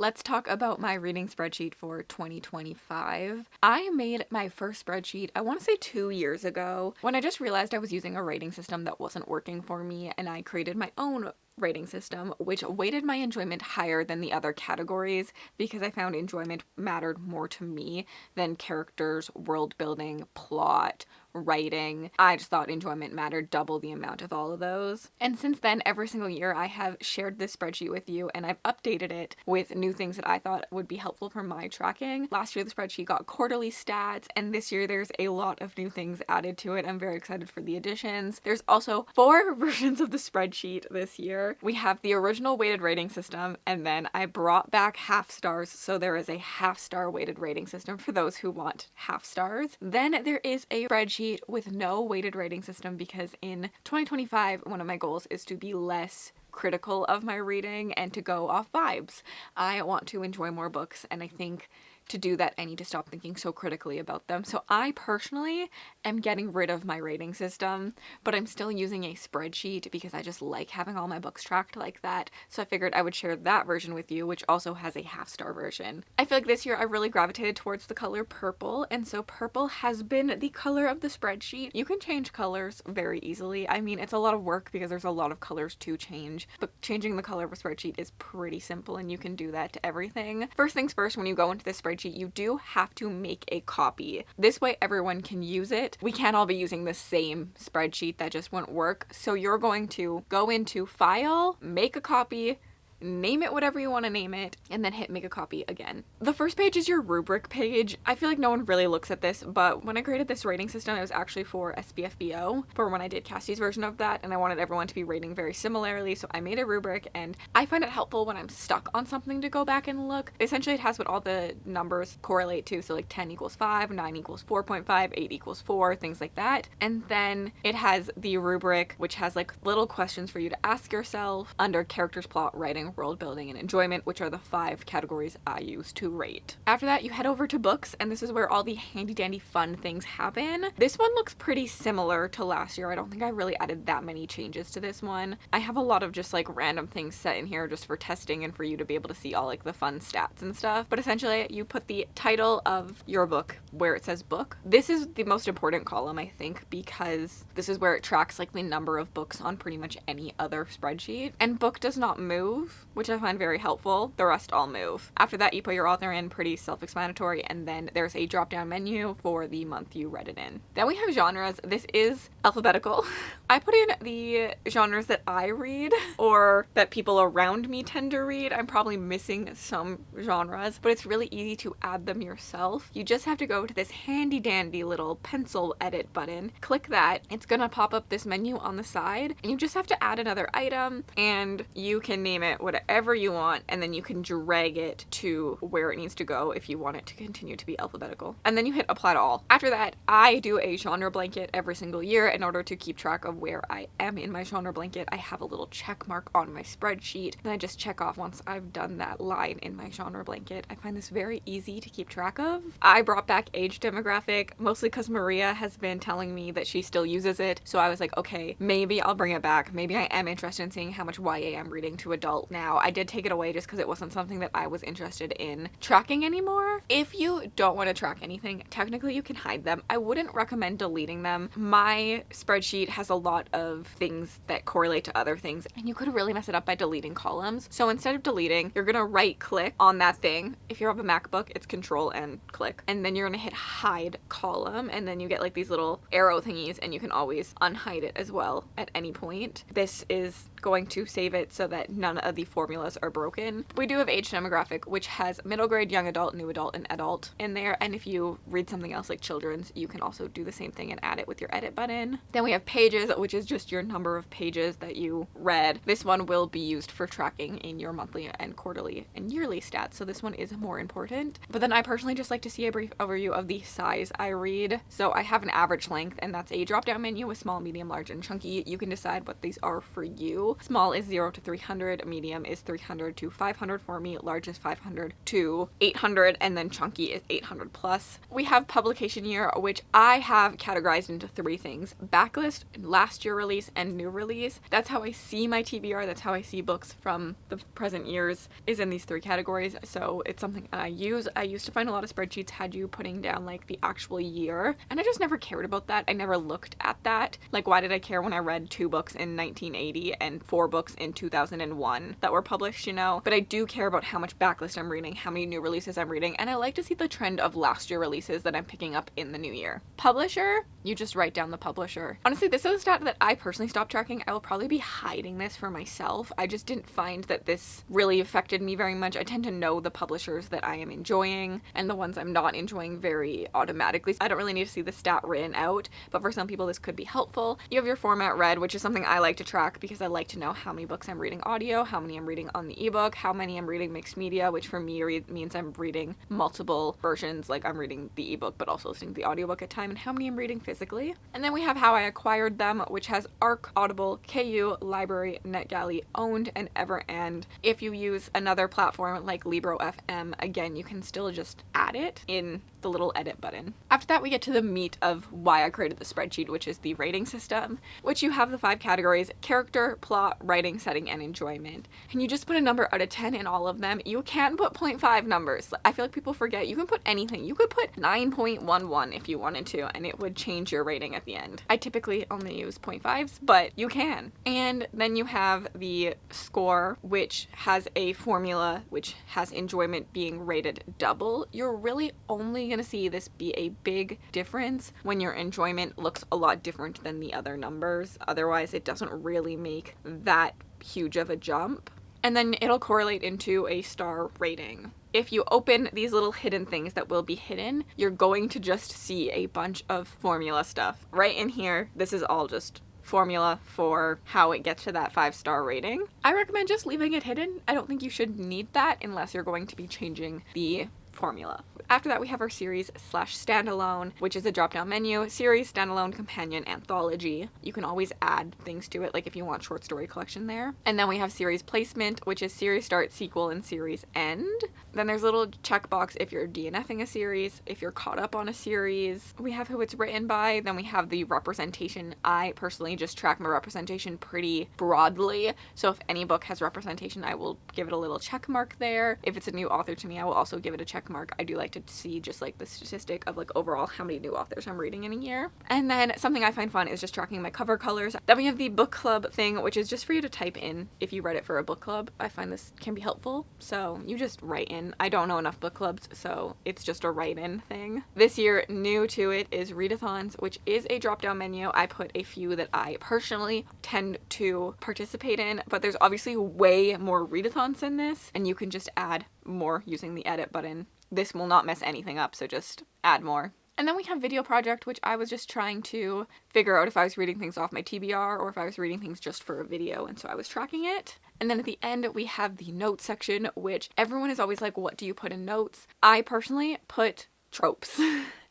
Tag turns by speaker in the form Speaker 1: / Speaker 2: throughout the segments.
Speaker 1: Let's talk about my reading spreadsheet for 2025. I made my first spreadsheet, I want to say 2 years ago, when I just realized I was using a rating system that wasn't working for me, and I created my own rating system, which weighted my enjoyment higher than the other categories because I found enjoyment mattered more to me than characters, world building, plot, writing. I just thought enjoyment mattered double the amount of all of those. And since then, every single year I have shared this spreadsheet with you and I've updated it with new things that I thought would be helpful for my tracking. Last year the spreadsheet got quarterly stats, and this year there's a lot of new things added to it. I'm very excited for the additions. There's also 4 versions of the spreadsheet this year. We have the original weighted rating system, and then I brought back half stars, so there is a half star weighted rating system for those who want half stars. Then there is a spreadsheet with no weighted rating system because in 2025, one of my goals is to be less critical of my reading and to go off vibes. I want to enjoy more books, and I think to do that, I need to stop thinking so critically about them. So I personally am getting rid of my rating system, but I'm still using a spreadsheet because I just like having all my books tracked like that. So I figured I would share that version with you, which also has a half star version. I feel like this year I really gravitated towards the color purple, and so purple has been the color of the spreadsheet. You can change colors very easily. I mean, it's a lot of work because there's a lot of colors to change, but changing the color of a spreadsheet is pretty simple, and you can do that to everything. First things first, when you go into this spreadsheet, you do have to make a copy. This way everyone can use it. We can't all be using the same spreadsheet, that just won't work. So you're going to go into File, make a copy, name it whatever you want to name it, and then hit make a copy again. The first page is your rubric page. I feel like no one really looks at this, but when I created this rating system, it was actually for SBFBO, for when I did Cassie's version of that, and I wanted everyone to be rating very similarly, so I made a rubric, and I find it helpful when I'm stuck on something to go back and look. Essentially, it has what all the numbers correlate to, so like 10 equals 5, 9 equals 4.5, 8 equals 4, things like that. And then it has the rubric, which has like little questions for you to ask yourself under characters, plot, writing, world building, and enjoyment, which are the 5 categories I use to rate. After that, you head over to books, and this is where all the handy dandy fun things happen. This one looks pretty similar to last year. I don't think I really added that many changes to this one. I have a lot of just like random things set in here just for testing and for you to be able to see all like the fun stats and stuff. But essentially, you put the title of your book where it says book. This is the most important column, I think, because this is where it tracks like the number of books on pretty much any other spreadsheet. And book does not move, which I find very helpful. The rest all move. After that, you put your author in, pretty self-explanatory, and then there's a drop-down menu for the month you read it in. Then we have genres. This is alphabetical. I put in the genres that I read or that people around me tend to read. I'm probably missing some genres, but it's really easy to add them yourself. You just have to go to this handy dandy little pencil edit button, click that. It's gonna pop up this menu on the side, and you just have to add another item, and you can name it whatever you want, and then you can drag it to where it needs to go if you want it to continue to be alphabetical. And then you hit apply to all. After that, I do a genre blanket every single year in order to keep track of where I am in my genre blanket. I have a little check mark on my spreadsheet, and I just check off once I've done that line in my genre blanket. I find this very easy to keep track of. I brought back age demographic, mostly because Maria has been telling me that she still uses it, so I was like, okay, maybe I'll bring it back. Maybe I am interested in seeing how much YA I'm reading to adult now. I did take it away just because it wasn't something that I was interested in tracking anymore. If you don't want to track anything, technically you can hide them. I wouldn't recommend deleting them. My spreadsheet has a lot of things that correlate to other things, and you could really mess it up by deleting columns. So instead of deleting, you're gonna right click on that thing. If you have a MacBook, it's Control and click, and then you're gonna hit hide column, and then you get like these little arrow thingies, and you can always unhide it as well at any point. This is going to save it so that none of the formulas are broken. We do have age demographic, which has middle grade, young adult, new adult, and adult in there, and if you read something else like children's, you can also do the same thing and add it with your edit button. Then we have pages, which is just your number of pages that you read. This one will be used for tracking in your monthly and quarterly and yearly stats, so this one is more important. But then I personally just like to see a brief overview of the size I read. So I have an average length, and that's a drop-down menu with small, medium, large, and chunky. You can decide what these are for you. Small is 0 to 300, medium medium is 300 to 500 for me, large is 500 to 800, and then chunky is 800 plus. We have publication year, which I have categorized into 3 things: backlist, last year release, and new release. That's how I see my TBR, that's how I see books from the present years, is in these 3 categories. So it's something I use. I used to find a lot of spreadsheets had you putting down like the actual year, and I just never cared about that. I never looked at that. Like, why did I care when I read 2 books in 1980 and 4 books in 2001 that were published, you know? But I do care about how much backlist I'm reading, how many new releases I'm reading, and I like to see the trend of last year releases that I'm picking up in the new year. Publisher, you just write down the publisher. Honestly, this is a stat that I personally stopped tracking. I will probably be hiding this for myself. I just didn't find that this really affected me very much. I tend to know the publishers that I am enjoying and the ones I'm not enjoying very automatically. I don't really need to see the stat written out, but for some people this could be helpful. You have your format read, which is something I like to track because I like to know how many books I'm reading audio, how many I'm reading on the ebook, how many I'm reading mixed media, which for me means I'm reading multiple versions, like I'm reading the ebook but also listening to the audiobook at time, and how many I'm reading physically. And then we have how I acquired them, which has ARC, Audible, KU, Library, NetGalley, Owned, and Everand. If you use another platform like Libro FM, again, you can still just add it in the little edit button. After that, we get to the meat of why I created the spreadsheet, which is the rating system, which you have the 5 categories: character, plot, writing, setting, and enjoyment. And you just put a number out of 10 in all of them. You can put 0.5 numbers. I feel like people forget. You can put anything. You could put 9.11 if you wanted to, and it would change your rating at the end. I typically only use 0.5s, but you can. And then you have the score, which has a formula which has enjoyment being rated double. You're really only going to see this be a big difference when your enjoyment looks a lot different than the other numbers. Otherwise, it doesn't really make that huge of a jump. And then it'll correlate into a star rating. If you open these little hidden things that will be hidden, you're going to just see a bunch of formula stuff. Right in here, this is all just formula for how it gets to that 5-star rating. I recommend just leaving it hidden. I don't think you should need that unless you're going to be changing the formula. After that, we have our series/standalone, which is a drop-down menu: series, standalone, companion, anthology. You can always add things to it, like if you want short story collection there. And then we have series placement, which is series start, sequel, and series end. Then there's a little checkbox if you're DNFing a series, if you're caught up on a series. We have who it's written by. Then we have the representation. I personally just track my representation pretty broadly, so if any book has representation, I will give it a little check mark there. If it's a new author to me, I will also give it a check mark. I do like to see just like the statistic of like overall how many new authors I'm reading in a year. And then something I find fun is just tracking my cover colors. Then we have the book club thing, which is just for you to type in if you read it for a book club. I find this can be helpful, so you just write in. I don't know enough book clubs, so it's just a write-in thing. This year, new to it is readathons, which is a drop-down menu. I put a few that I personally tend to participate in, but there's obviously way more readathons than this, and you can just add more using the edit button. This will not mess anything up, so just add more. And then we have video project, which I was just trying to figure out if I was reading things off my TBR or if I was reading things just for a video, and so I was tracking it. And then at the end, we have the notes section, which everyone is always like, what do you put in notes? I personally put tropes.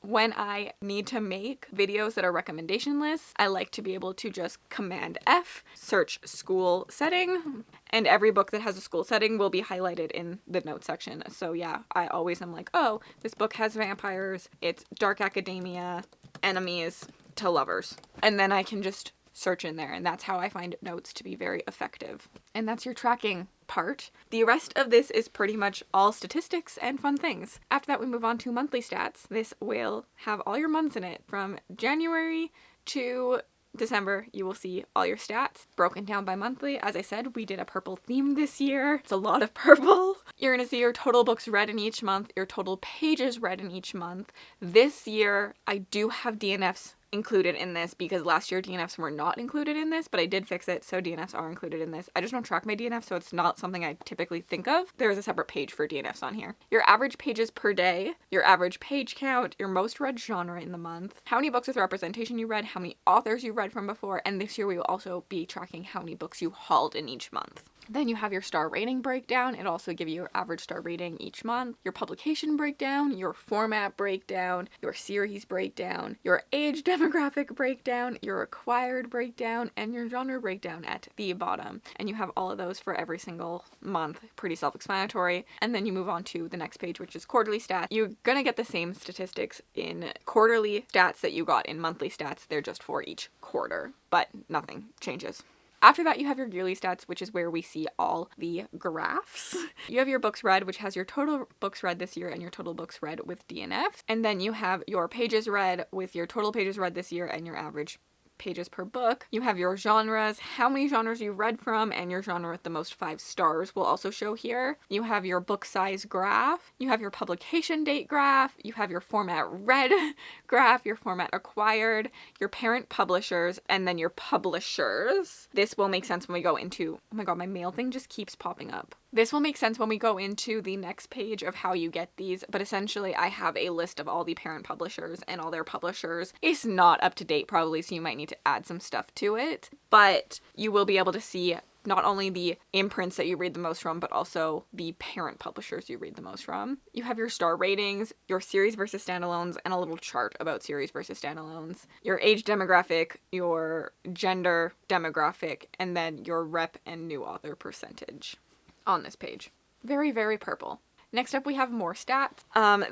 Speaker 1: When I need to make videos that are recommendation lists, I like to be able to just Command F, search school setting, and every book that has a school setting will be highlighted in the notes section. So yeah, I always am like, oh, this book has vampires, it's dark academia, enemies to lovers. And then I can just search in there, and that's how I find notes to be very effective. And that's your tracking part. The rest of this is pretty much all statistics and fun things. After that, we move on to monthly stats. This will have all your months in it. From January to December, you will see all your stats broken down by monthly. As I said, we did a purple theme this year. It's a lot of purple. You're gonna see your total books read in each month, your total pages read in each month. This year, I do have DNFs included in this because last year DNFs were not included in this, but I did fix it, so DNFs are included in this. I just don't track my DNFs, so it's not something I typically think of. There is a separate page for DNFs on here. Your average pages per day, your average page count, your most read genre in the month, how many books with representation you read, how many authors you read from before, and this year we will also be tracking how many books you hauled in each month. Then you have your star rating breakdown. It also gives you your average star rating each month, your publication breakdown, your format breakdown, your series breakdown, your age demographic breakdown, your acquired breakdown, and your genre breakdown at the bottom. And you have all of those for every single month. Pretty self-explanatory. And then you move on to the next page, which is quarterly stats. You're gonna get the same statistics in quarterly stats that you got in monthly stats. They're just for each quarter, but nothing changes. After that, you have your yearly stats, which is where we see all the graphs. You have your books read, which has your total books read this year and your total books read with DNFs. And then you have your pages read with your total pages read this year and your average pages per book. You have your genres, how many genres you've read from, and your genre with the most 5 stars will also show here. You have your book size graph. You have your publication date graph. You have your format read graph, your format acquired, your parent publishers, and then your publishers. This will make sense when we go into, oh my god, my mail thing just keeps popping up. This will make sense when we go into the next page of how you get these, but essentially I have a list of all the parent publishers and all their publishers. It's not up to date probably, so you might need to add some stuff to it, but you will be able to see not only the imprints that you read the most from, but also the parent publishers you read the most from. You have your star ratings, your series versus standalones, and a little chart about series versus standalones, your age demographic, your gender demographic, and then your rep and new author percentage on this page. Very, very purple. Next up, we have more stats.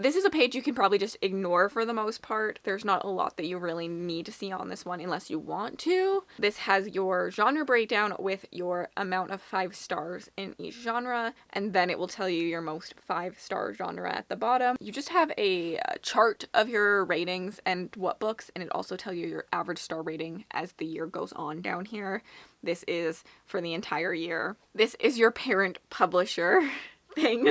Speaker 1: This is a page you can probably just ignore for the most part. There's not a lot that you really need to see on this one unless you want to. This has your genre breakdown with your amount of 5 stars in each genre, and then it will tell you your most 5-star genre at the bottom. You just have a chart of your ratings and what books, and it also tells you your average star rating as the year goes on down here. This is for the entire year. This is your parent publisher thing.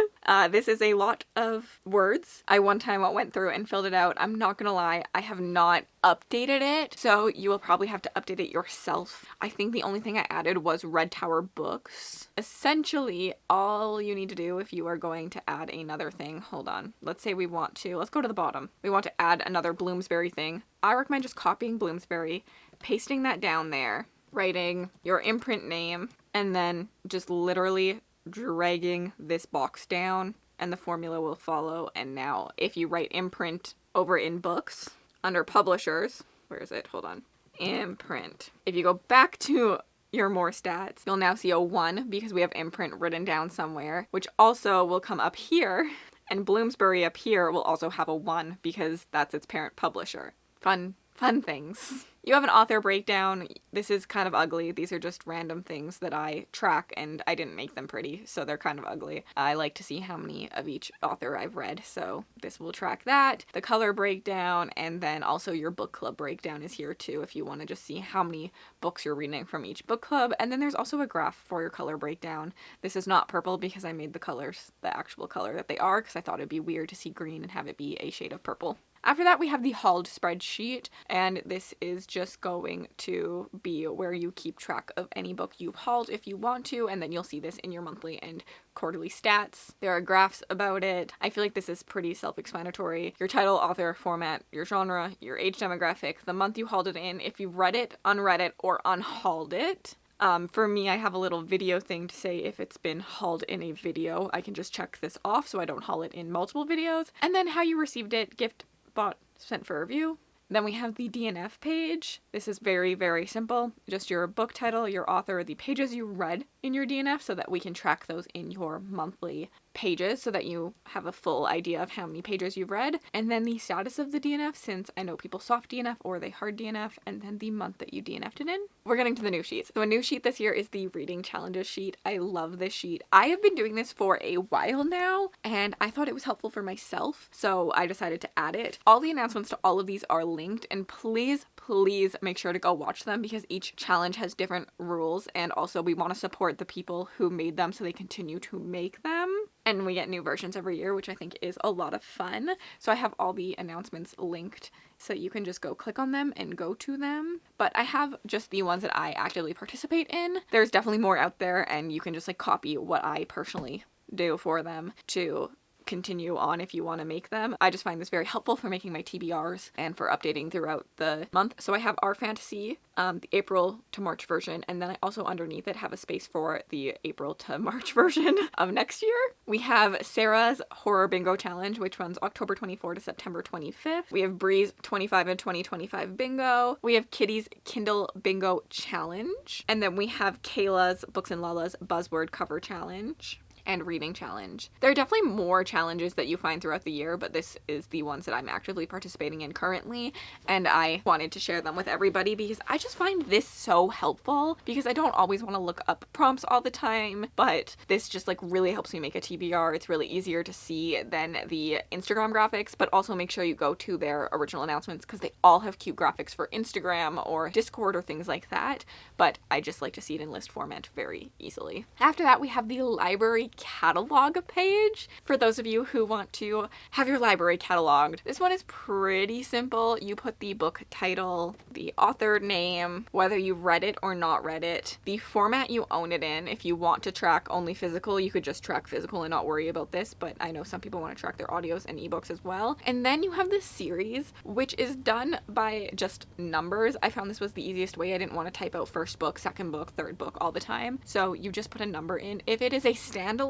Speaker 1: This is a lot of words. I one time went through and filled it out. I'm not gonna lie, I have not updated it, so you will probably have to update it yourself. I think the only thing I added was Red Tower Books. Essentially, all you need to do if you are going to add another thing, hold on, let's say we want to, let's go to the bottom. We want to add another Bloomsbury thing. I recommend just copying Bloomsbury, pasting that down there, writing your imprint name, and then just literally dragging this box down and the formula will follow. And now if you write imprint over in books under publishers, where is it? Hold on. Imprint. If you go back to your more stats, you'll now see a 1 because we have imprint written down somewhere, which also will come up here. And Bloomsbury up here will also have a 1 because that's its parent publisher. Fun things. You have an author breakdown. This is kind of ugly. These are just random things that I track and I didn't make them pretty, so they're kind of ugly. I like to see how many of each author I've read, so this will track that. The color breakdown, and then also your book club breakdown is here too if you want to just see how many books you're reading from each book club. And then there's also a graph for your color breakdown. This is not purple because I made the colors the actual color that they are because I thought it'd be weird to see green and have it be a shade of purple. After that, we have the hauled spreadsheet, and this is just going to be where you keep track of any book you've hauled if you want to, and then you'll see this in your monthly and quarterly stats. There are graphs about it. I feel like this is pretty self-explanatory. Your title, author, format, your genre, your age demographic, the month you hauled it in, if you've read it, unread it, or unhauled it. For me, I have a little video thing to say if it's been hauled in a video. I can just check this off so I don't haul it in multiple videos. And then how you received it, gift, bought, sent for review. Then we have the DNF page. This is very, very simple. Just your book title, your author, the pages you read in your DNF so that we can track those in your monthly pages so that you have a full idea of how many pages you've read. And then the status of the DNF, since I know people soft DNF or they hard DNF, and then the month that you DNF'd it in. We're getting to the new sheets. So a new sheet this year is the reading challenges sheet. I love this sheet. I have been doing this for a while now, and I thought it was helpful for myself, so I decided to add it. All the announcements to all of these are linked, and please make sure to go watch them because each challenge has different rules, and also we want to support the people who made them so they continue to make them. And we get new versions every year, which I think is a lot of fun. So I have all the announcements linked so you can just go click on them and go to them. But I have just the ones that I actively participate in. There's definitely more out there, and you can just like copy what I personally do for them to continue on if you want to make them. I just find this very helpful for making my TBRs and for updating throughout the month. So I have our fantasy, the April to March version, and then I also underneath it have a space for the April to March version of next year. We have Sarah's Horror Bingo Challenge, which runs October 24 to September 25th. We have Bree's 25 and 2025 Bingo. We have Kitty's Kindle Bingo Challenge. And then we have Kayla's Books and Lala's Buzzword Cover Challenge and Reading Challenge. There are definitely more challenges that you find throughout the year, but this is the ones that I'm actively participating in currently, and I wanted to share them with everybody because I just find this so helpful because I don't always want to look up prompts all the time, but this just like really helps me make a TBR. It's really easier to see than the Instagram graphics, but also make sure you go to their original announcements because they all have cute graphics for Instagram or Discord or things like that, but I just like to see it in list format very easily. After that, we have the library catalog page for those of you who want to have your library cataloged. This one is pretty simple. You put the book title, the author name, whether you've read it or not read it, the format you own it in. If you want to track only physical, you could just track physical and not worry about this, but I know some people want to track their audios and ebooks as well. And then you have this series, which is done by just numbers. I found this was the easiest way. I didn't want to type out first book, second book, third book all the time. So you just put a number in. If it is a standalone,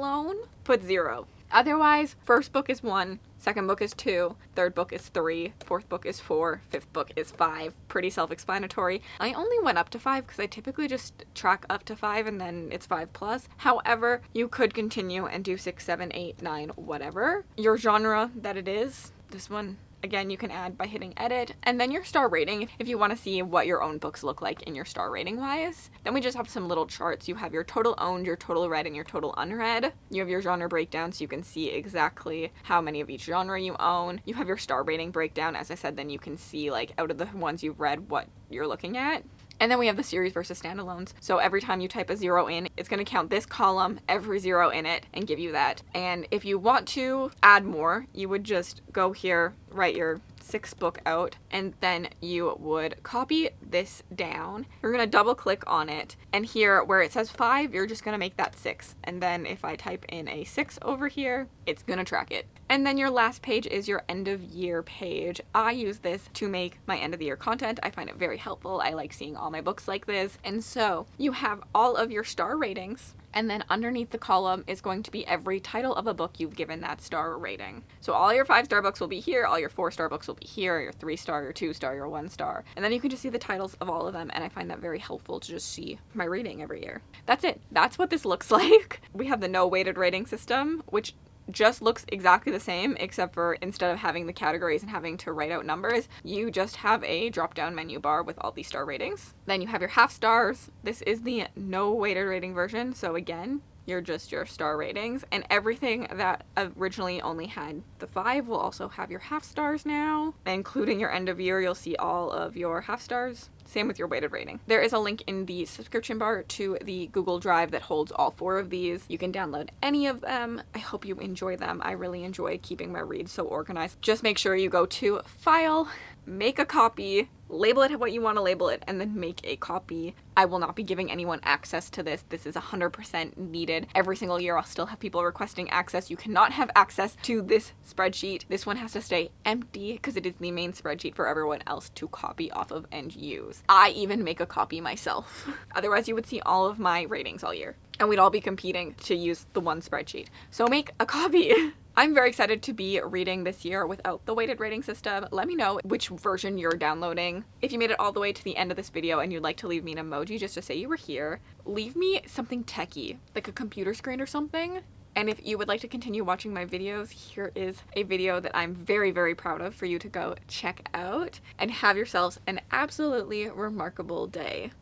Speaker 1: put 0. Otherwise, first book is 1, second book is 2, third book is 3, fourth book is 4, fifth book is 5. Pretty self-explanatory. I only went up to 5 because I typically just track up to 5 and then it's 5 plus. However, you could continue and do 6, 7, 8, 9, whatever your genre that it is. This one, again, you can add by hitting edit, and then your star rating if you want to see what your own books look like in your star rating wise. Then we just have some little charts. You have your total owned, your total read, and your total unread. You have your genre breakdown so you can see exactly how many of each genre you own. You have your star rating breakdown, as I said, then you can see like out of the ones you've read what you're looking at. And then we have the series versus standalones. So every time you type a 0 in, it's going to count this column, every 0 in it, and give you that. And if you want to add more, you would just go here, write your 6th book out, and then you would copy this down. You're going to double click on it, and here where it says 5, you're just going to make that 6. And then if I type in a 6 over here, it's going to track it. And then your last page is your end of year page. I use this to make my end of the year content. I find it very helpful. I like seeing all my books like this. And so you have all of your star ratings, and then underneath the column is going to be every title of a book you've given that star rating. So all your 5-star books will be here, all your 4-star books will be here, your 3-star, your 2-star, your 1-star. And then you can just see the titles of all of them, and I find that very helpful to just see my rating every year. That's it. That's what this looks like. We have the no weighted rating system, which just looks exactly the same, except for instead of having the categories and having to write out numbers, you just have a drop-down menu bar with all these star ratings. Then you have your half stars. This is the no weighted rating version, so again, you're just your star ratings, and everything that originally only had the 5 will also have your half stars now, including your end of year. You'll see all of your half stars. Same with your weighted rating. There is a link in the subscription bar to the Google Drive that holds all 4 of these. You can download any of them. I hope you enjoy them. I really enjoy keeping my reads so organized. Just make sure you go to File, make a copy, label it what you want to label it, and then make a copy. I will not be giving anyone access to this. This is 100% needed. Every single year I'll still have people requesting access. You cannot have access to this spreadsheet. This one has to stay empty because it is the main spreadsheet for everyone else to copy off of and use. I even make a copy myself. Otherwise you would see all of my ratings all year, and we'd all be competing to use the one spreadsheet. So make a copy. I'm very excited to be reading this year without the weighted rating system. Let me know which version you're downloading. If you made it all the way to the end of this video and you'd like to leave me an emoji just to say you were here, leave me something techie, like a computer screen or something. And if you would like to continue watching my videos, here is a video that I'm very, very proud of for you to go check out, and have yourselves an absolutely remarkable day.